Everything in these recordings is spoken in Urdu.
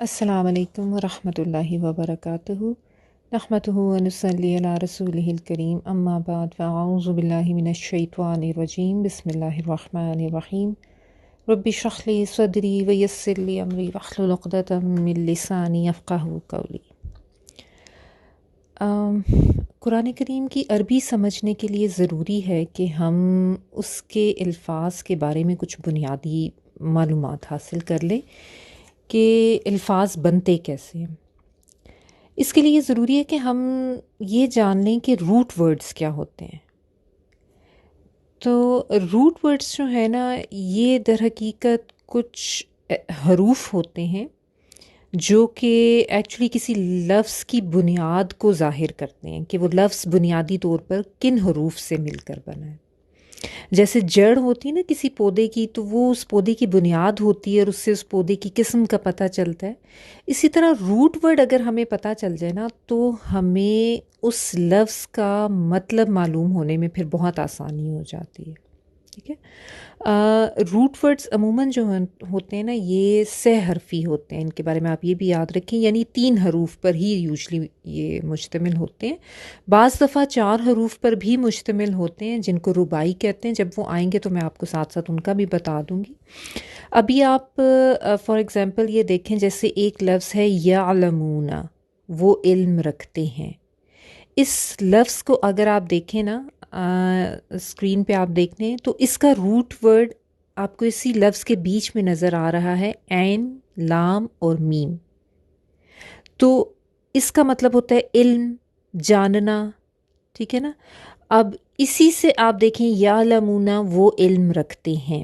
السلام علیکم ورحمۃ اللہ وبرکاتہ نحمدہ ونصلی علی رسولہ الکریم اما بعد فاعوذ باللہ من الشیطان الرجیم بسم اللہ الرحمن الرحیم رب اشرح لی صدری ویسر لی امری واحلل عقدۃ من لسانی یفقہوا قولی۔ قرآن کریم کی عربی سمجھنے کے لیے ضروری ہے کہ ہم اس کے الفاظ کے بارے میں کچھ بنیادی معلومات حاصل کر لیں کہ الفاظ بنتے کیسے ہیں۔ اس کے لیے ضروری ہے کہ ہم یہ جان لیں کہ روٹ ورڈز کیا ہوتے ہیں۔ تو روٹ ورڈز جو ہے نا، یہ در حقیقت کچھ حروف ہوتے ہیں جو کہ ایکچولی کسی لفظ کی بنیاد کو ظاہر کرتے ہیں کہ وہ لفظ بنیادی طور پر کن حروف سے مل کر بنا ہے۔ جیسے جڑ ہوتی ہے نا کسی پودے کی، تو وہ اس پودے کی بنیاد ہوتی ہے اور اس سے اس پودے کی قسم کا پتہ چلتا ہے۔ اسی طرح روٹ ورڈ اگر ہمیں پتہ چل جائے نا، تو ہمیں اس لفظ کا مطلب معلوم ہونے میں پھر بہت آسانی ہو جاتی ہے۔ ٹھیک ہے، روٹ ورڈز عموماً جو ہوتے ہیں نا، یہ 6 حرفی ہوتے ہیں۔ ان کے بارے میں آپ یہ بھی یاد رکھیں، یعنی 3 حروف پر ہی یوزلی یہ مشتمل ہوتے ہیں۔ بعض دفعہ 4 حروف پر بھی مشتمل ہوتے ہیں، جن کو رباعی کہتے ہیں۔ جب وہ آئیں گے تو میں آپ کو ساتھ ساتھ ان کا بھی بتا دوں گی۔ ابھی آپ فار ایگزامپل یہ دیکھیں، جیسے ایک لفظ ہے یعلمون، وہ علم رکھتے ہیں۔ اس لفظ کو اگر آپ دیکھیں نا، اسکرین پہ آپ دیکھ لیں تو اس کا روٹ ورڈ آپ کو اسی لفظ کے بیچ میں نظر آ رہا ہے، عین، لام اور میم۔ تو اس کا مطلب ہوتا ہے علم، جاننا۔ ٹھیک ہے نا، اب اسی سے آپ دیکھیں یعلمون، وہ علم رکھتے ہیں،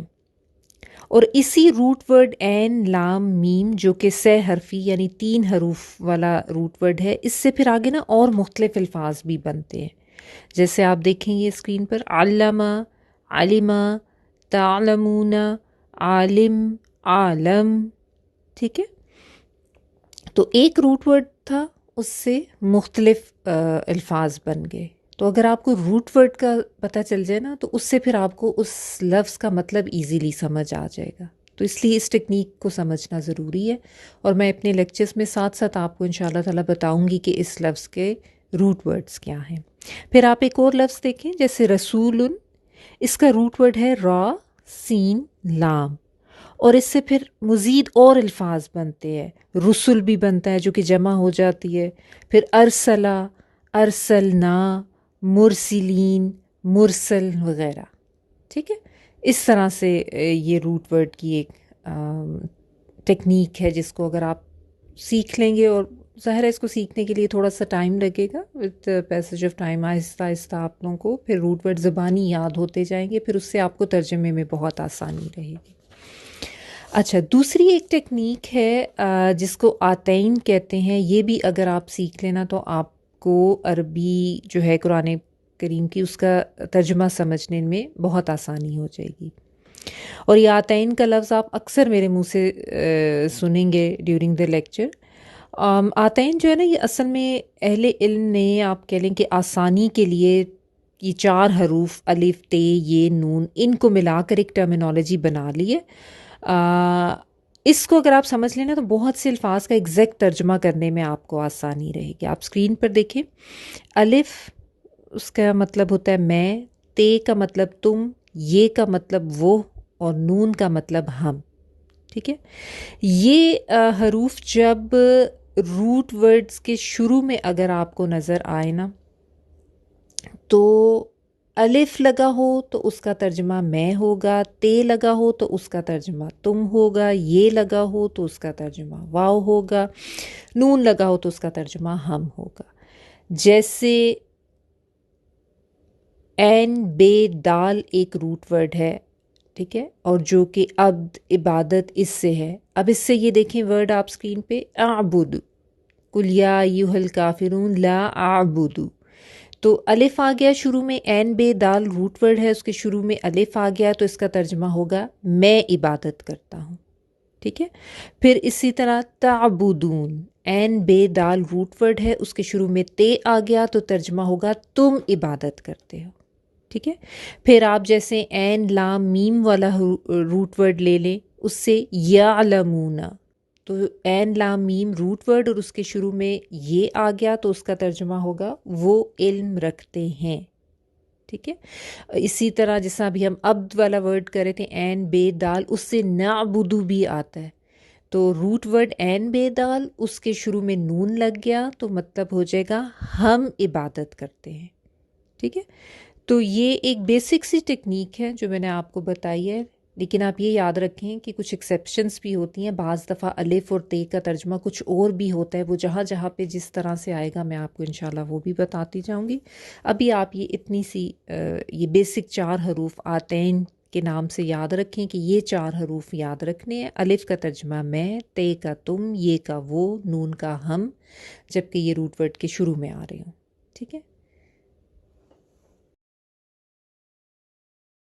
اور اسی روٹ ورڈ عین، لام، میم جو کہ 6 حرفی یعنی 3 حروف والا روٹ ورڈ ہے، اس سے پھر آگے نا اور مختلف الفاظ بھی بنتے ہیں۔ جیسے آپ دیکھیں یہ اسکرین پر، علم، علم، تعلمون، عالم، عالم۔ ٹھیک ہے، تو ایک روٹ ورڈ تھا، اس سے مختلف الفاظ بن گئے۔ تو اگر آپ کو روٹ ورڈ کا پتہ چل جائے نا، تو اس سے پھر آپ کو اس لفظ کا مطلب ایزیلی سمجھ آ جائے گا۔ تو اس لیے اس ٹیکنیک کو سمجھنا ضروری ہے، اور میں اپنے لیکچرز میں ساتھ ساتھ آپ کو انشاءاللہ تعالیٰ بتاؤں گی کہ اس لفظ کے روٹ ورڈز کیا ہیں۔ پھر آپ ایک اور لفظ دیکھیں، جیسے رسول، اس کا روٹ ورڈ ہے را، سین، لام، اور اس سے پھر مزید اور الفاظ بنتے ہیں۔ رسل بھی بنتا ہے جو کہ جمع ہو جاتی ہے، پھر ارسلا، ارسلنا، مرسلین، مرسل وغیرہ۔ ٹھیک ہے، اس طرح سے یہ روٹ ورڈ کی ایک ٹیکنیک ہے، جس کو اگر آپ سیکھ لیں گے، اور ظاہر ہے اس کو سیکھنے کے لیے تھوڑا سا ٹائم لگے گا، وتھ پیسج آف ٹائم آہستہ آہستہ آپ لوگوں کو پھر روٹ ورڈ زبانی یاد ہوتے جائیں گے، پھر اس سے آپ کو ترجمے میں بہت آسانی رہے گی۔ اچھا، دوسری ایک ٹیکنیک ہے جس کو آتین کہتے ہیں۔ یہ بھی اگر آپ سیکھ لینا تو آپ کو عربی جو ہے قرآن کریم کی، اس کا ترجمہ سمجھنے میں بہت آسانی ہو جائے گی۔ اور یہ آتین کا لفظ آپ اکثر میرے منہ سے سنیں گے ڈیورنگ دا لیکچر۔ آتین جو ہے نا، یہ اصل میں اہل علم نے، آپ کہہ لیں کہ آسانی کے لیے، یہ 4 حروف الف، تے، یہ، نون، ان کو ملا کر ایک ٹرمینالوجی بنا لی ہے۔ اس کو اگر آپ سمجھ لینا تو بہت سے الفاظ کا ایگزیکٹ ترجمہ کرنے میں آپ کو آسانی رہے گی۔ آپ اسکرین پر دیکھیں، الف اس کا مطلب ہوتا ہے میں، تے کا مطلب تم، یہ کا مطلب وہ، اور نون کا مطلب ہم۔ ٹھیک ہے، یہ حروف جب روٹ ورڈز کے شروع میں اگر آپ کو نظر آئے نا، تو الف لگا ہو تو اس کا ترجمہ میں ہوگا، تے لگا ہو تو اس کا ترجمہ تم ہوگا، یہ لگا ہو تو اس کا ترجمہ واو ہوگا، نون لگا ہو تو اس کا ترجمہ ہم ہوگا۔ جیسے عین، بے، دال ایک روٹ ورڈ ہے، ٹھیک ہے، اور جو کہ عبد، عبادت، اس سے ہے۔ اب اس سے یہ دیکھیں ورڈ آپ اسکرین پہ، اعبد، قل یا ایھا الکافرون لا اعبد۔ تو الف آ گیا شروع میں، عین، بے، دال روٹ ورڈ ہے، اس کے شروع میں الف آ گیا تو اس کا ترجمہ ہوگا میں عبادت کرتا ہوں۔ ٹھیک ہے، پھر اسی طرح تعبدون، عین، بے، دال روٹ ورڈ ہے، اس کے شروع میں تے آ گیا تو ترجمہ ہوگا تم عبادت کرتے ہو۔ ٹھیک ہے، پھر آپ جیسے عین، لام، میم والا روٹ ورڈ لے لیں، اس سے یعلمون، تو عین لام میم روٹ ورڈ اور اس کے شروع میں یہ آ گیا تو اس کا ترجمہ ہوگا وہ علم رکھتے ہیں. ٹھیک ہے. اسی طرح جیسا ابھی ہم عبد والا ورڈ کر رہے تھے عین بے دال، اس سے نعبدو بھی آتا ہے. تو روٹ ورڈ عین بے دال، اس کے شروع میں نون لگ گیا تو مطلب ہو جائے گا ہم عبادت کرتے ہیں. ٹھیک ہے. تو یہ ایک بیسک سی ٹیکنیک ہے جو میں نے آپ کو بتائی ہے، لیکن آپ یہ یاد رکھیں کہ کچھ ایکسیپشنز بھی ہوتی ہیں. بعض دفعہ الف اور تے کا ترجمہ کچھ اور بھی ہوتا ہے، وہ جہاں جہاں پہ جس طرح سے آئے گا میں آپ کو انشاءاللہ وہ بھی بتاتی جاؤں گی. ابھی آپ یہ اتنی سی یہ بیسک 4 حروف آتین کے نام سے یاد رکھیں کہ یہ 4 حروف یاد رکھنے ہیں. الف کا ترجمہ میں، تے کا تم، یہ کا وہ، نون کا ہم، جبکہ یہ روٹ ورڈ کے شروع میں آ رہے ہوں. ٹھیک ہے.